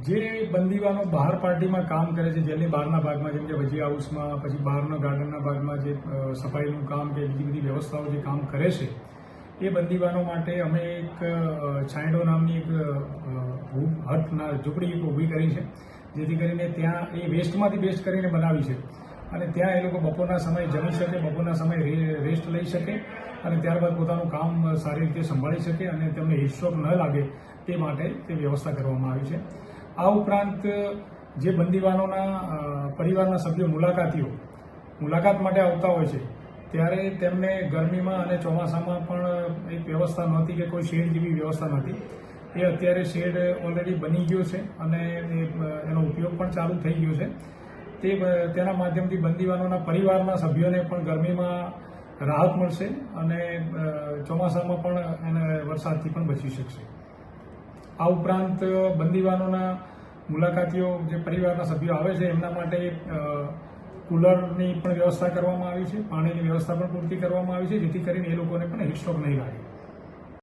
જે બંદીવાનો બહાર પાર્ટીમાં કામ કરે છે, જેલની બહારના ભાગમાં, જેમ કે ભજી હાઉસમાં, પછી બહારના ગાર્ડનના ભાગમાં જે સફાઈનું કામ કે બીજી બધી વ્યવસ્થાઓ જે કામ કરે છે, એ બંદીવાનો માટે અમે એક છાંયડો નામની એક હટના ઝૂંપડી ઊભી કરી છે, જેથી કરીને ત્યાં એ વેસ્ટમાંથી બેસ્ટ કરીને બનાવી છે અને ત્યાં એ લોકો બપોરના સમયે જમી શકે, બપોરના સમયે રેસ્ટ લઈ શકે અને ત્યારબાદ પોતાનું કામ સારી રીતે સંભાળી શકે અને તેમને હીટસ્ટ્રોક ન લાગે તે માટે તે વ્યવસ્થા કરવામાં આવી છે. આ ઉપરાંત જે બંદીવાનોના પરિવારના સભ્યો મુલાકાત માટે આવતા હોય છે, ત્યારે તેમને ગરમીમાં અને ચોમાસામાં પણ એક વ્યવસ્થા નહોતી કે કોઈ શેડ જેવી વ્યવસ્થા નહોતી. એ અત્યારે શેડ ઓલરેડી બની ગયો છે અને એનો ઉપયોગ પણ ચાલુ થઈ ગયો છે. તેના માધ્યમથી બંદીવાનોના પરિવારના સભ્યોને પણ ગરમીમાં રાહત મળશે અને ચોમાસામાં પણ એને વરસાદથી પણ બચી શકશે. આ ઉપરાંત બંદીવાનોના મુલાકાતીઓ જે પરિવારના સભ્યો આવે છે એમના માટે કુલરની પણ વ્યવસ્થા કરવામાં આવી છે, પાણીની વ્યવસ્થા પણ પૂરતી કરવામાં આવી છે, જેથી કરીને એ લોકોને પણ હીટસ્ટ્રોક નહીં લાગે.